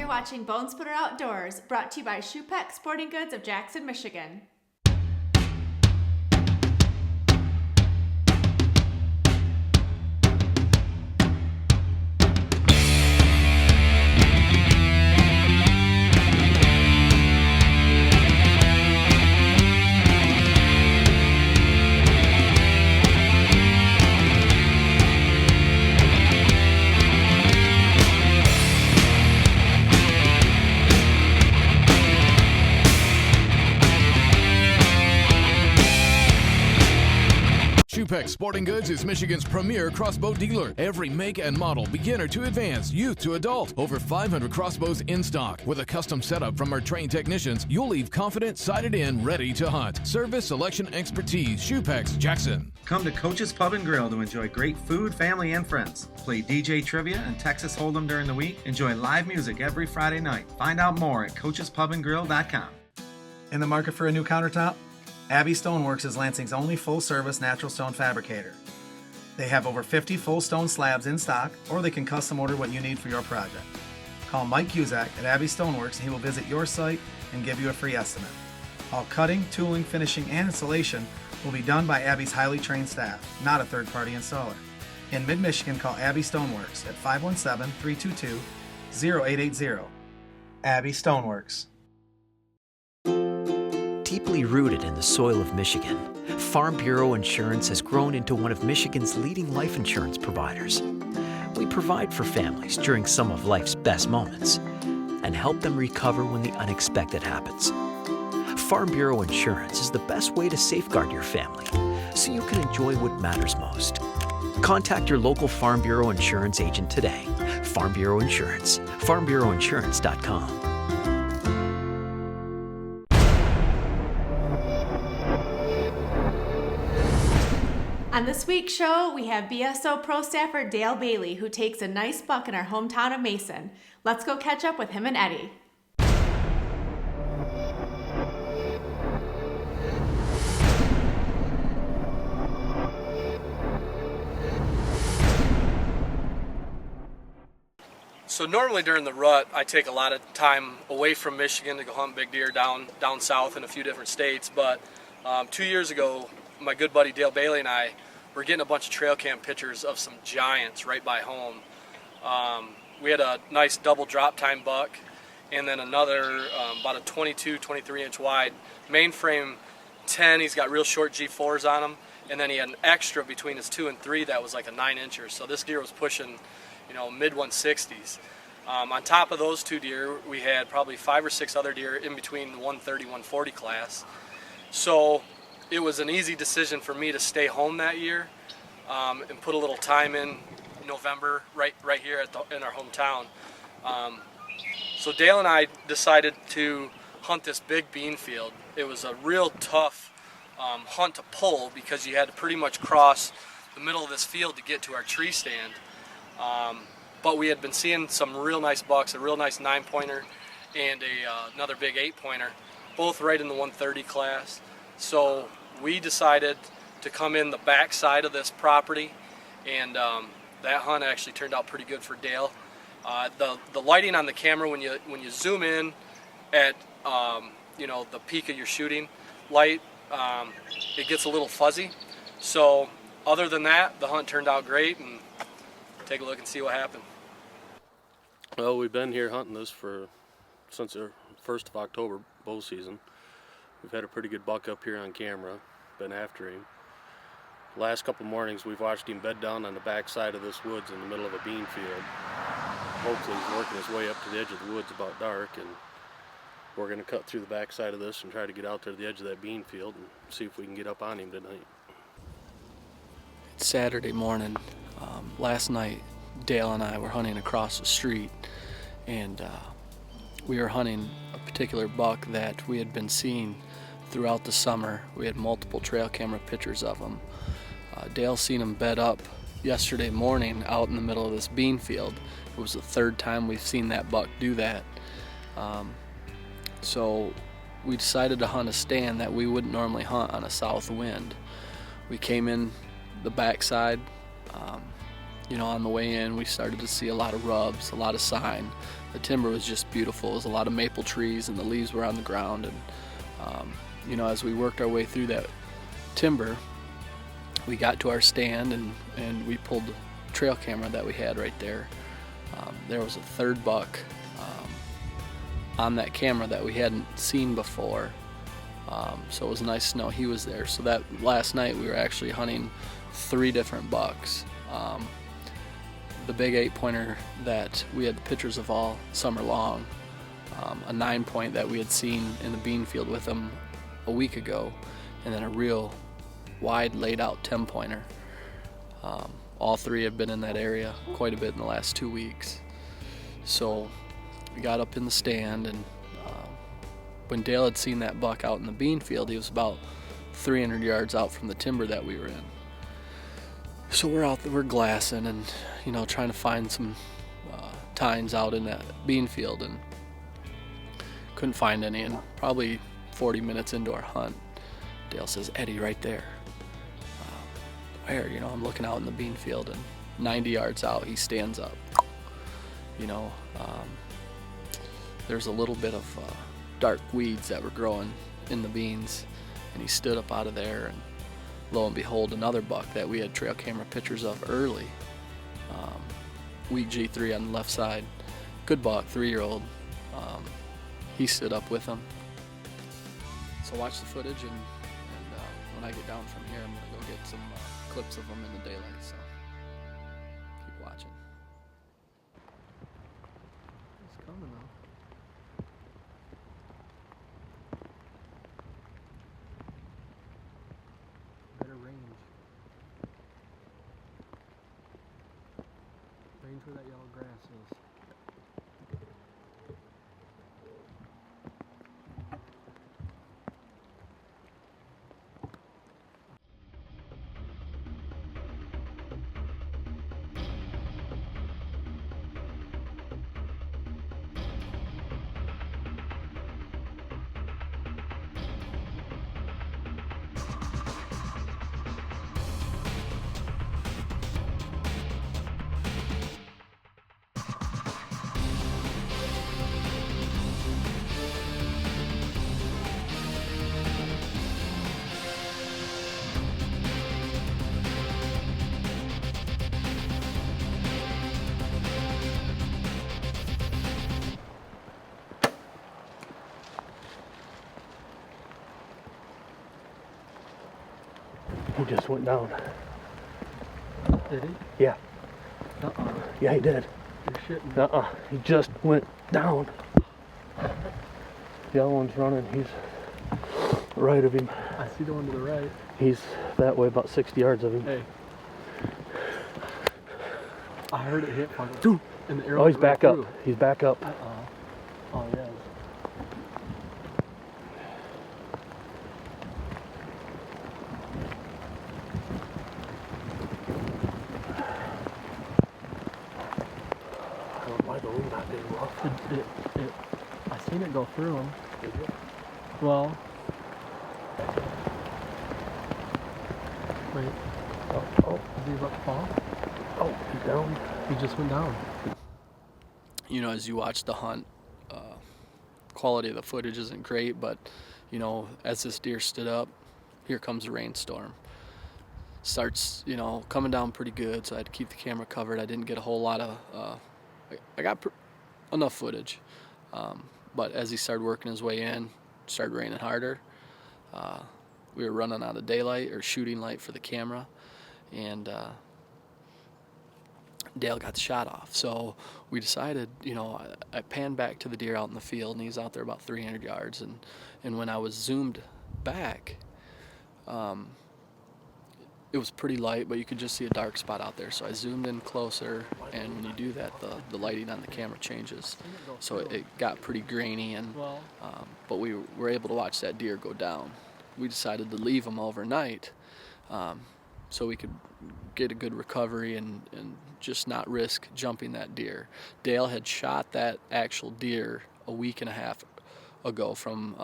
You're watching Bone Splitter Outdoors, brought to you by Shoepec Sporting Goods of Jackson, Michigan. Shoepec Sporting Goods is Michigan's premier crossbow dealer. Every make and model, beginner to advanced, youth to adult. Over 500 crossbows in stock. With a custom setup from our trained technicians, you'll leave confident, sighted in, ready to hunt. Service, selection, expertise. Shoepec's Jackson. Come to Coach's Pub and Grill to enjoy great food, family, and friends. Play DJ Trivia and Texas Hold'em during the week. Enjoy live music every Friday night. Find out more at coachespubandgrill.com. In the market for a new countertop? Abbey Stoneworks is Lansing's only full-service natural stone fabricator. They have over 50 full stone slabs in stock, or they can custom order what you need for your project. Call Mike Cusack at Abbey Stoneworks and he will visit your site and give you a free estimate. All cutting, tooling, finishing, and installation will be done by Abbey's highly trained staff, not a third-party installer. In mid-Michigan, call Abbey Stoneworks at 517-322-0880. Abbey Stoneworks. Deeply rooted in the soil of Michigan, Farm Bureau Insurance has grown into one of Michigan's leading life insurance providers. We provide for families during some of life's best moments and help them recover when the unexpected happens. Farm Bureau Insurance is the best way to safeguard your family so you can enjoy what matters most. Contact your local Farm Bureau Insurance agent today. Farm Bureau Insurance, farmbureauinsurance.com. On this week's show, we have BSO Pro staffer Dale Bailey, who takes a nice buck in our hometown of Mason. Let's go catch up with him and Eddie. So normally during the rut, I take a lot of time away from Michigan to go hunt big deer down south in a few different states. But 2 years ago, my good buddy Dale Bailey and I were getting a bunch of trail cam pictures of some giants right by home. We had a nice double drop time buck, and then another about a 22, 23 inch wide mainframe 10. He's got real short G4s on him, and then he had an extra between his 2 and 3 that was like a 9 incher. So this deer was pushing, mid 160s. On top of those 2 deer, we had probably 5 or 6 other deer in between the 130, 140 class. So it was an easy decision for me to stay home that year and put a little time in November right here in our hometown. So Dale and I decided to hunt this big bean field. It was a real tough hunt to pull because you had to pretty much cross the middle of this field to get to our tree stand. But we had been seeing some real nice bucks, a real nice 9-pointer and another big 8-pointer, both right in the 130 class. So we decided to come in the back side of this property, and that hunt actually turned out pretty good for Dale. The lighting on the camera, when you zoom in at the peak of your shooting light, it gets a little fuzzy. So other than that, the hunt turned out great, and take a look and see what happened. Well, we've been here hunting this since the 1st of October bow season. We've had a pretty good buck up here on camera, been after him. Last couple mornings we've watched him bed down on the back side of this woods in the middle of a bean field. Hopefully he's working his way up to the edge of the woods about dark, and we're going to cut through the back side of this and try to get out there to the edge of that bean field and see if we can get up on him tonight. It's Saturday morning. Last night Dale and I were hunting across the street, and we were hunting a particular buck that we had been seeing throughout the summer. We had multiple trail camera pictures of him. Dale seen him bed up yesterday morning out in the middle of this bean field. It was the 3rd time we've seen that buck do that. So we decided to hunt a stand that we wouldn't normally hunt on a south wind. We came in the backside, On the way in, we started to see a lot of rubs, a lot of sign. The timber was just beautiful. There was a lot of maple trees, and the leaves were on the ground. And as we worked our way through that timber, we got to our stand, and we pulled the trail camera that we had right there. There was a third buck on that camera that we hadn't seen before. So it was nice to know he was there. So that last night we were actually hunting 3 different bucks. The big 8-pointer that we had pictures of all summer long, a 9-point that we had seen in the bean field with him a week ago, and then a real wide laid out 10-pointer. All 3 have been in that area quite a bit in the last 2 weeks. So we got up in the stand, and when Dale had seen that buck out in the bean field, he was about 300 yards out from the timber that we were in. So we're out there, we're glassing and trying to find some tines out in that bean field, and couldn't find any. And probably 40 minutes into our hunt, Dale says, "Eddie, right there." Where? I'm looking out in the bean field, and 90 yards out, he stands up. There's a little bit of dark weeds that were growing in the beans, and he stood up out of there, and lo and behold, another buck that we had trail camera pictures of early. Wheat G3 on the left side. Good buck, 3-year-old. He stood up with him. So watch the footage, and when I get down from here, I'm going to go get some clips of him in the daylight. So keep watching. He's coming though. Better range. Range where that yellow grass is. He just went down. Did he? Yeah. Uh-uh. Yeah, he did. You're shitting. Uh-uh. He just went down. The other one's running. He's right of him. I see the one to the right. He's that way, about 60 yards of him. Hey. I heard it hit on it. And the arrow Oh, he's went back right up. through. He's back up. Oh, yeah. I don't know why the wind not getting rough. I seen it go through him. Well, wait. Oh, Is he about to fall? oh, he's down. He just went down. As you watch the hunt, quality of the footage isn't great, but, as this deer stood up, here comes a rainstorm. Starts, coming down pretty good, so I had to keep the camera covered. I didn't get a whole lot of, I got enough footage, but as he started working his way in, started raining harder. We were running out of daylight or shooting light for the camera, and Dale got the shot off. So we decided, I panned back to the deer out in the field, and he's out there about 300 yards. And when I was zoomed back, it was pretty light, but you could just see a dark spot out there. So I zoomed in closer, and when you do that, the lighting on the camera changes. So it got pretty grainy, and but we were able to watch that deer go down. We decided to leave him overnight, so we could get a good recovery and just not risk jumping that deer. Dale had shot that actual deer a week and a half ago from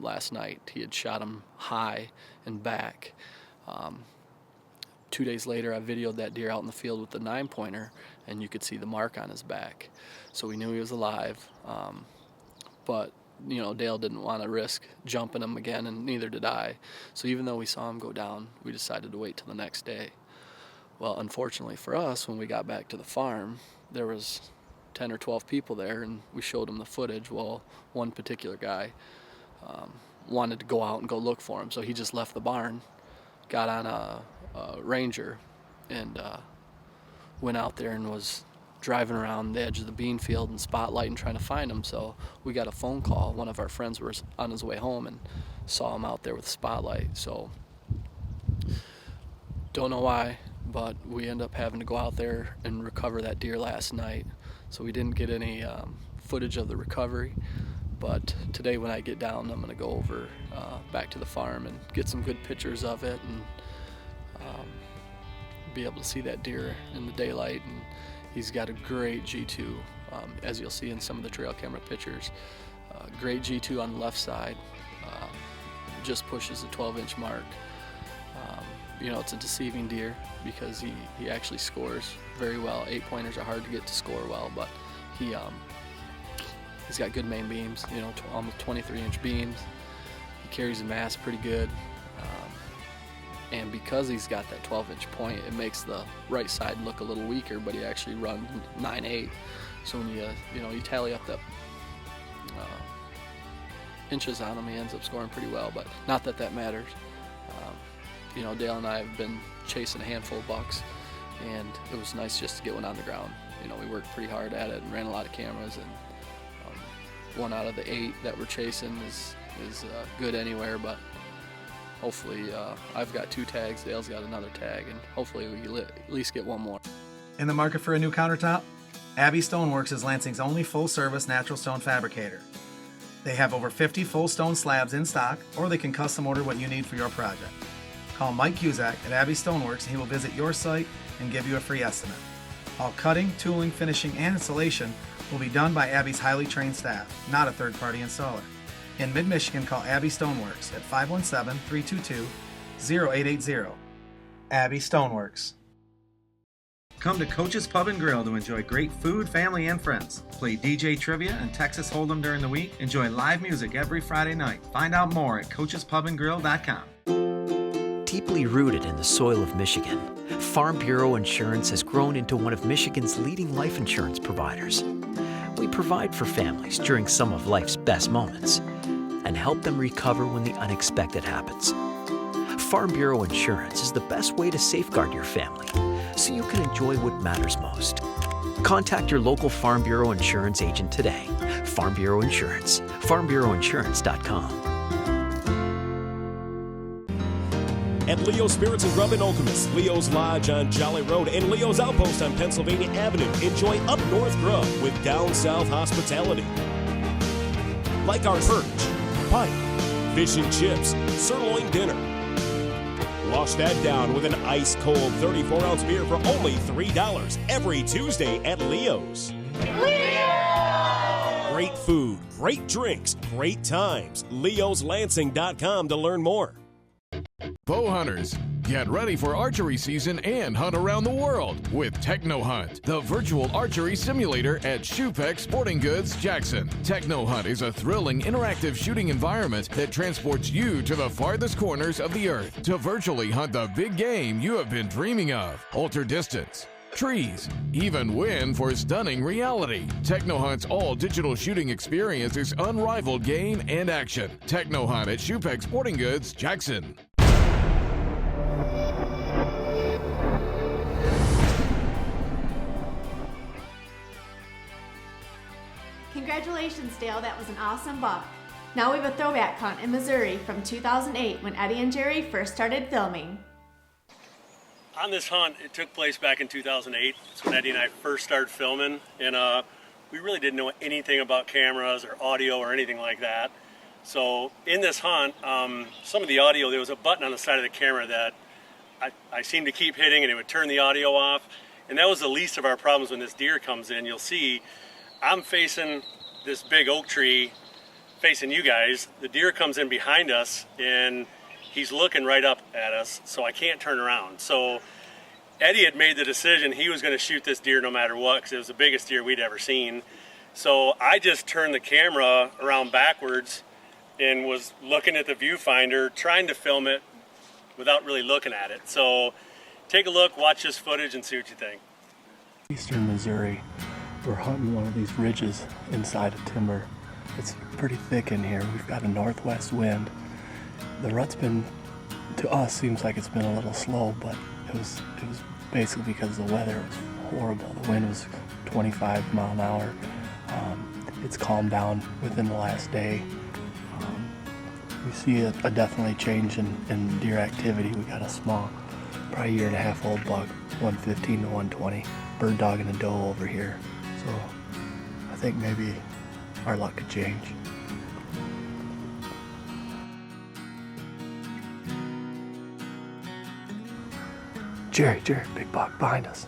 last night. He had shot him high and back. 2 days later, I videoed that deer out in the field with the 9-pointer, and you could see the mark on his back. So we knew he was alive, but Dale didn't want to risk jumping him again, and neither did I. So even though we saw him go down, we decided to wait till the next day. Well, unfortunately for us, when we got back to the farm, there was 10 or 12 people there, and we showed them the footage. Well, one particular guy wanted to go out and go look for him, so he just left the barn, got on a Ranger, and went out there and was driving around the edge of the bean field and spotlighting, trying to find him. So we got a phone call. One of our friends was on his way home and saw him out there with a spotlight. So don't know why, but we ended up having to go out there and recover that deer last night. So we didn't get any footage of the recovery, but today when I get down, I'm going to go over back to the farm and get some good pictures of it, and be able to see that deer in the daylight. And he's got a great G2, as you'll see in some of the trail camera pictures. Great G2 on the left side, just pushes the 12-inch mark. It's a deceiving deer because he actually scores very well. 8-pointers are hard to get to score well, but he's got good main beams, almost 23-inch beams. He carries the mass pretty good. And because he's got that 12-inch point, it makes the right side look a little weaker, but he actually runs 9.8. So when you tally up the inches on him, he ends up scoring pretty well, but not that matters. Dale and I have been chasing a handful of bucks, and it was nice just to get one on the ground. We worked pretty hard at it and ran a lot of cameras, and 1 out of the 8 that we're chasing is good anywhere, but hopefully I've got 2 tags, Dale's got another tag, and hopefully we at least get one more. In the market for a new countertop? Abbey Stoneworks is Lansing's only full-service natural stone fabricator. They have over 50 full stone slabs in stock, or they can custom order what you need for your project. Call Mike Cusack at Abbey Stoneworks and he will visit your site and give you a free estimate. All cutting, tooling, finishing, and installation will be done by Abbey's highly trained staff, not a third-party installer. In mid-Michigan, call Abbey Stoneworks at 517-322-0880. Abbey Stoneworks. Come to Coach's Pub and Grill to enjoy great food, family, and friends. Play DJ trivia and Texas Hold'em during the week. Enjoy live music every Friday night. Find out more at coachespubandgrill.com. Deeply rooted in the soil of Michigan, Farm Bureau Insurance has grown into one of Michigan's leading life insurance providers. We provide for families during some of life's best moments and help them recover when the unexpected happens. Farm Bureau Insurance is the best way to safeguard your family so you can enjoy what matters most. Contact your local Farm Bureau Insurance agent today. Farm Bureau Insurance, farmbureauinsurance.com. At Leo's Spirits and Grub in Okemos, Leo's Lodge on Jolly Road, and Leo's Outpost on Pennsylvania Avenue. Enjoy up north grub with down south hospitality. Like our perch, pike, fish and chips, sirloin dinner. Wash that down with an ice-cold 34-ounce beer for only $3 every Tuesday at Leo's. Leo! Great food, great drinks, great times. Leo'sLansing.com to learn more. Bow hunters, get ready for archery season and hunt around the world with Techno Hunt, the virtual archery simulator at Shoepec Sporting Goods, Jackson. Techno Hunt is a thrilling, interactive shooting environment that transports you to the farthest corners of the earth to virtually hunt the big game you have been dreaming of. Alter distance, trees, even win for stunning reality. Techno Hunt's all-digital shooting experience is unrivaled game and action. Techno Hunt at Shoepec Sporting Goods, Jackson. Congratulations, Dale, that was an awesome buck. Now we have a throwback hunt in Missouri from 2008 when Eddie and Jerry first started filming. On this hunt, it took place back in 2008. It's when Eddie and I first started filming, and we really didn't know anything about cameras or audio or anything like that. So in this hunt, some of the audio, there was a button on the side of the camera that I seemed to keep hitting and it would turn the audio off. And that was the least of our problems when this deer comes in. You'll see I'm facing this big oak tree facing you guys. The deer comes in behind us and he's looking right up at us, so I can't turn around. So Eddie had made the decision he was going to shoot this deer no matter what, because it was the biggest deer we'd ever seen. So I just turned the camera around backwards and was looking at the viewfinder, trying to film it without really looking at it. So take a look, watch this footage, and see what you think. Eastern Missouri, we're hunting one of these ridges inside of timber. It's pretty thick in here. We've got a northwest wind. The rut's been, to us, seems like it's been a little slow, but it was basically because the weather was horrible. The wind was 25 mile an hour. It's calmed down within the last day. We see a definitely change in deer activity. We got a small, probably 1.5-year-old buck, 115 to 120, bird dog and a doe over here. So I think maybe our luck could change. Jerry, big buck behind us.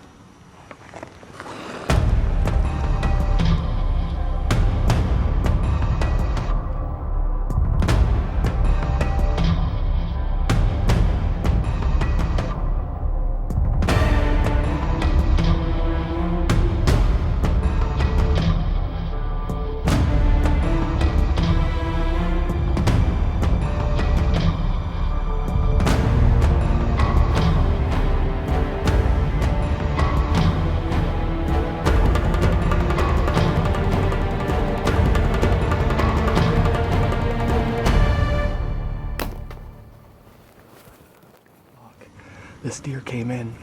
This deer came in.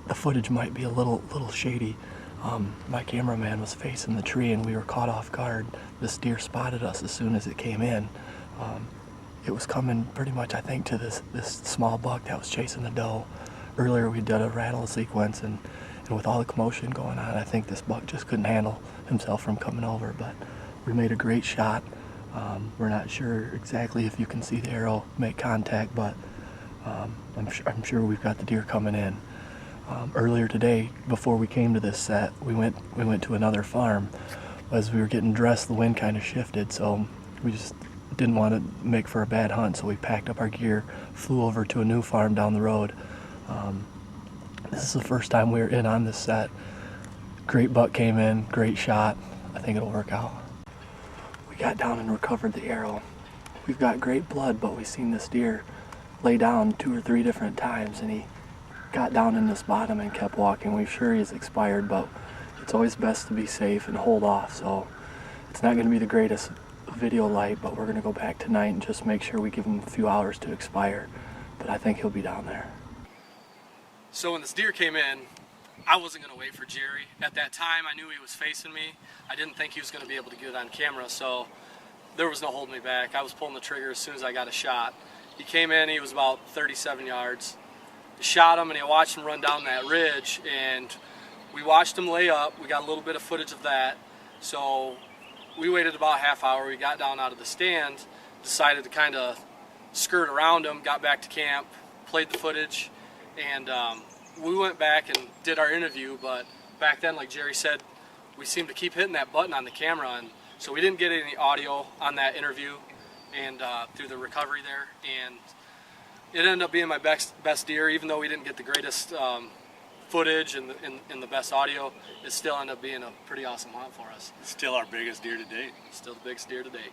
The footage might be a little shady. My cameraman was facing the tree and we were caught off guard. This deer spotted us as soon as it came in. It was coming pretty much, I think, to this small buck that was chasing the doe. Earlier we did a rattle sequence and with all the commotion going on, I think this buck just couldn't handle himself from coming over, but we made a great shot. We're not sure exactly if you can see the arrow make contact, but I'm sure we've got the deer coming in. Earlier today, before we came to this set, we went to another farm. As we were getting dressed, the wind kind of shifted, so we just didn't want to make for a bad hunt, so we packed up our gear, flew over to a new farm down the road. This is the first time we were in on this set. Great buck came in, great shot. I think it'll work out. We got down and recovered the arrow. We've got great blood, but we've seen this deer lay down 2 or 3 different times, and he got down in this bottom and kept walking. We're sure he's expired, but it's always best to be safe and hold off. So it's not going to be the greatest video light, but we're going to go back tonight and just make sure we give him a few hours to expire. But I think he'll be down there. So when this deer came in, I wasn't going to wait for Jerry. At that time, I knew he was facing me. I didn't think he was going to be able to get it on camera, so there was no holding me back. I was pulling the trigger as soon as I got a shot. He came in, he was about 37 yards. Shot him, and I watched him run down that ridge, and we watched him lay up. We got a little bit of footage of that. So we waited about a half hour. We got down out of the stand, decided to kind of skirt around him, got back to camp, played the footage, and we went back and did our interview. But back then, like Jerry said, we seemed to keep hitting that button on the camera, and so we didn't get any audio on that interview and through the recovery there, and it ended up being my best deer. Even though we didn't get the greatest footage and the best audio, it still ended up being a pretty awesome hunt for us. It's still our biggest deer to date. Still the biggest deer to date.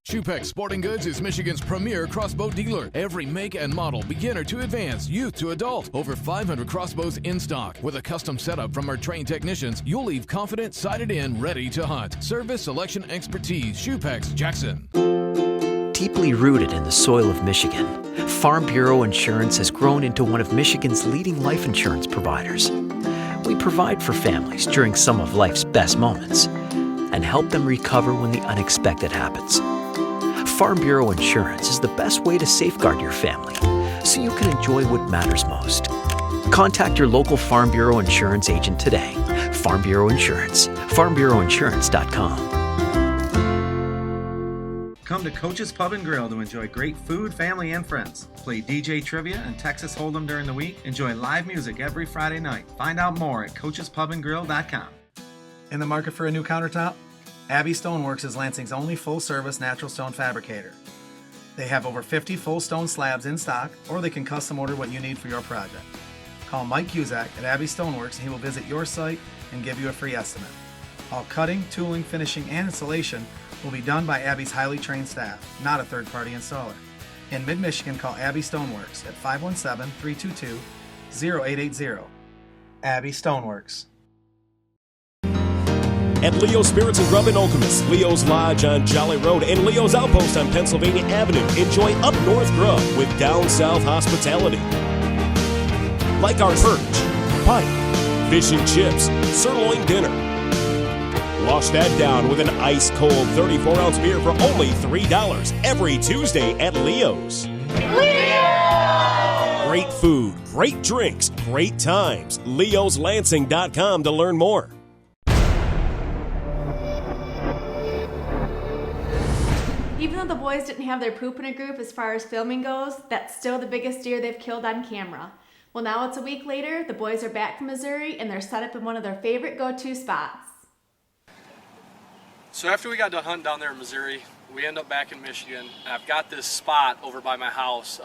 Chupex Sporting Goods is Michigan's premier crossbow dealer. Every make and model, beginner to advanced, youth to adult. Over 500 crossbows in stock. With a custom setup from our trained technicians, you'll leave confident, sighted in, ready to hunt. Service, selection, expertise. Chupex Jackson. Deeply rooted in the soil of Michigan, Farm Bureau Insurance has grown into one of Michigan's leading life insurance providers. We provide for families during some of life's best moments. and help them recover when the unexpected happens. Farm Bureau Insurance is the best way to safeguard your family so you can enjoy what matters most. Contact your local Farm Bureau Insurance agent today. Farm Bureau Insurance. FarmBureauInsurance.com. Come to Coach's Pub and Grill to enjoy great food, family, and friends. Play DJ Trivia and Texas Hold'em during the week. Enjoy live music every Friday night. Find out more at coachespubandgrill.com. In the market for a new countertop? Abbey Stoneworks is Lansing's only full-service natural stone fabricator. They have over 50 full stone slabs in stock, or they can custom order what you need for your project. Call Mike Cusack at Abbey Stoneworks and he will visit your site and give you a free estimate. All cutting, tooling, finishing, and installation will be done by Abbey's highly trained staff, not a third-party installer. In mid-Michigan, call Abbey Stoneworks at 517-322-0880. Abbey Stoneworks. At Leo's Spirits and Grub in Okemos, Leo's Lodge on Jolly Road, and Leo's Outpost on Pennsylvania Avenue. Enjoy up-north grub with down-south hospitality. Like our perch, pike, fish and chips, sirloin dinner. Wash that down with an ice-cold 34-ounce beer for only $3 every Tuesday at Leo's. Leo! Great food, great drinks, great times. Leo'sLansing.com to learn more. Even though the boys didn't have their poop in a group as far as filming goes, that's still the biggest deer they've killed on camera. Well, now it's a week later, the boys are back from Missouri, and they're set up in one of their favorite go-to spots. So after we got done hunting down there in Missouri, we end up back in Michigan, and I've got this spot over by my house.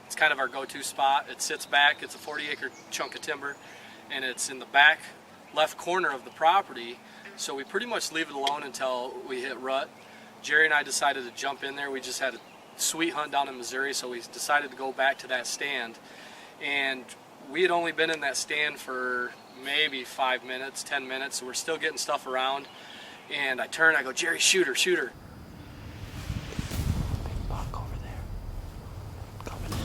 It's kind of our go-to spot. It sits back, it's a 40-acre chunk of timber, and it's in the back left corner of the property, so we pretty much leave it alone until we hit rut. Jerry and I decided to jump in there. We just had a sweet hunt down in Missouri, so we decided to go back to that stand. And we had only been in that stand for maybe 5 minutes, 10 minutes, so we're still getting stuff around. And I turn, I go, Jerry, shoot her, shoot her. Big buck over there. Coming in.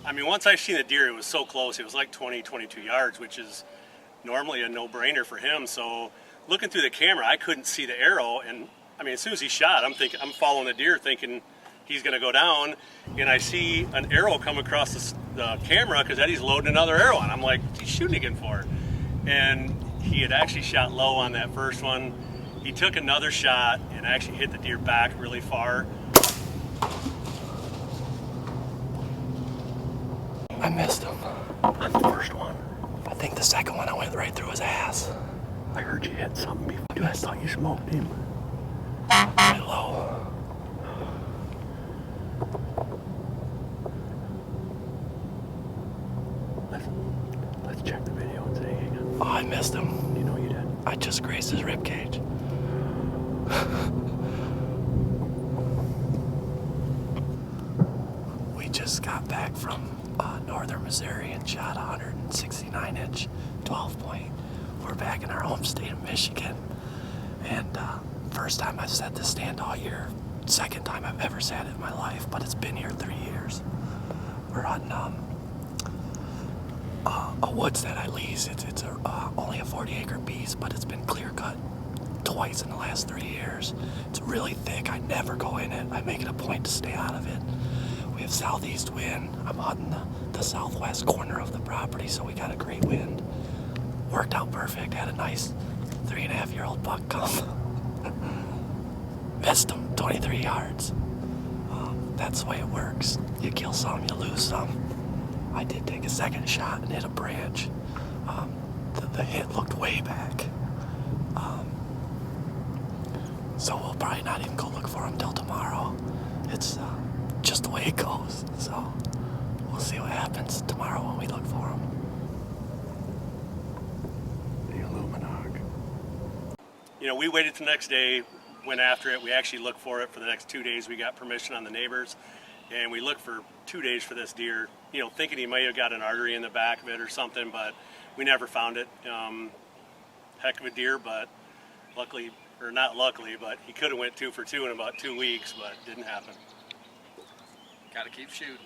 I mean, once I seen the deer, it was so close. It was like 20, 22 yards, which is normally a no-brainer for him. So looking through the camera, I couldn't see the arrow. And I mean, as soon as he shot, I'm following the deer thinking he's going to go down. And I see an arrow come across the camera because Eddie's loading another arrow. And I'm like, what's he shooting again for? And he had actually shot low on that first one. He took another shot and actually hit the deer back really far. I missed him on the first one. I think the second one I went right through his ass. I heard you hit something before. Dude, I thought you smoked him. Right low. Let's check the video and see again. Oh, I missed him. You know you did. I just grazed his rib cage. We just got back from northern Missouri and shot a 169-inch 12-point. We're back in our home state of Michigan, and first time I've sat this stand all year, second time I've ever sat it in my life, but it's been here 3 years. We're hunting a woods that I lease. It's only a 40-acre piece, but it's been clear cut twice in the last 3 years. It's really thick. I never go in it. I make it a point to stay out of it. We have southeast wind. I'm hunting the southwest corner of the property, so we got a great wind. Worked out perfect. Had a nice 3.5-year-old buck come. Missed him 23 yards. That's the way it works. You kill some, you lose some. I did take a second shot and hit a branch. The hit looked way back. So we'll probably not even go look for him till tomorrow. It's just the way it goes. So We'll see what happens tomorrow when we look for them. The Illuminog. You know, we waited the next day, went after it. We actually looked for it for the next 2 days. We got permission on the neighbors, and we looked for 2 days for this deer, you know, thinking he might have got an artery in the back of it or something, but we never found it. Heck of a deer, but luckily, or not luckily, but he could have went 2 for 2 in about 2 weeks, but it didn't happen. Gotta keep shooting.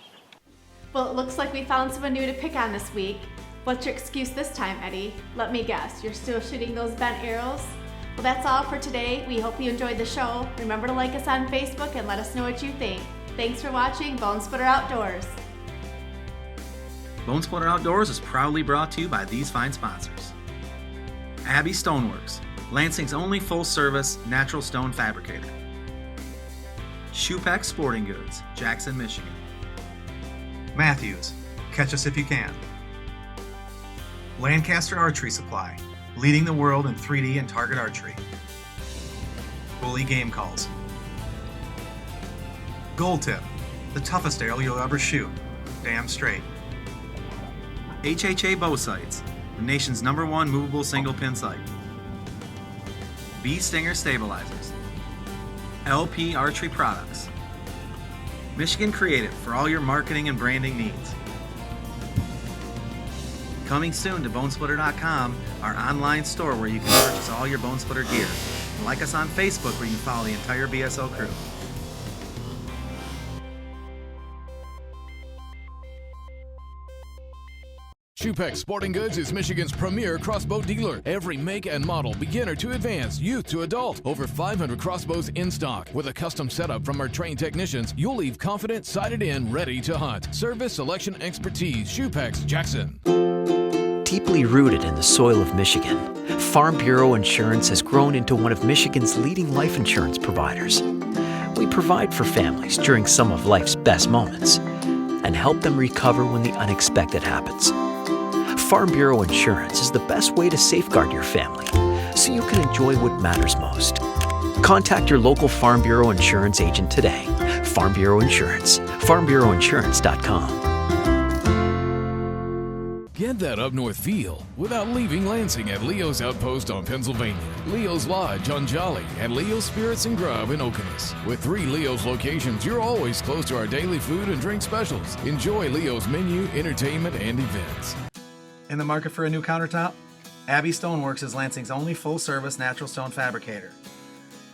Well, it looks like we found someone new to pick on this week. What's your excuse this time, Eddie? Let me guess, you're still shooting those bent arrows? Well, that's all for today. We hope you enjoyed the show. Remember to like us on Facebook and let us know what you think. Thanks for watching Bone Splitter Outdoors. Bone Splitter Outdoors is proudly brought to you by these fine sponsors. Abbey Stoneworks, Lansing's only full-service natural stone fabricator. Shoepeck Sporting Goods, Jackson, Michigan. Matthews, catch us if you can. Lancaster Archery Supply, leading the world in 3D and target archery. Bully Game Calls. Gold Tip, the toughest arrow you'll ever shoot, damn straight. HHA Bow Sights, the nation's #1 movable single pin sight. Bee Stinger Stabilizers. LP Archery Products. Michigan Creative for all your marketing and branding needs. Coming soon to bonesplitter.com, our online store where you can purchase all your Bone Splitter gear. And like us on Facebook where you can follow the entire BSO crew. Shoepeck Sporting Goods is Michigan's premier crossbow dealer. Every make and model, beginner to advanced, youth to adult. Over 500 crossbows in stock. With a custom setup from our trained technicians, you'll leave confident, sighted in, ready to hunt. Service, selection, expertise. Shoepecks, Jackson. Deeply rooted in the soil of Michigan, Farm Bureau Insurance has grown into one of Michigan's leading life insurance providers. We provide for families during some of life's best moments and help them recover when the unexpected happens. Farm Bureau Insurance is the best way to safeguard your family so you can enjoy what matters most. Contact your local Farm Bureau Insurance agent today. Farm Bureau Insurance, farmbureauinsurance.com. Get that up north feel without leaving Lansing at Leo's Outpost on Pennsylvania, Leo's Lodge on Jolly, and Leo's Spirits and Grub in Okemos. With 3 Leo's locations, you're always close to our daily food and drink specials. Enjoy Leo's menu, entertainment, and events. In the market for a new countertop? Abbey Stoneworks is Lansing's only full-service natural stone fabricator.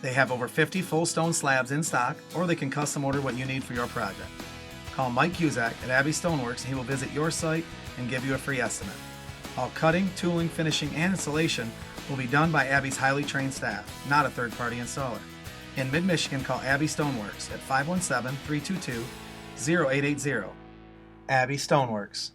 They have over 50 full stone slabs in stock, or they can custom order what you need for your project. Call Mike Cusack at Abbey Stoneworks and he will visit your site and give you a free estimate. All cutting, tooling, finishing, and installation will be done by Abbey's highly trained staff, not a third-party installer. In mid-Michigan, call Abbey Stoneworks at 517-322-0880. Abbey Stoneworks.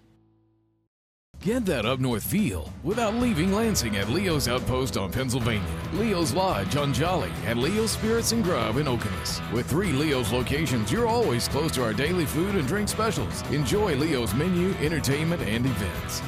Get that up north feel without leaving Lansing at Leo's Outpost on Pennsylvania, Leo's Lodge on Jolly, and Leo's Spirits and Grub in Okemos. With 3 Leo's locations, you're always close to our daily food and drink specials. Enjoy Leo's menu, entertainment, and events.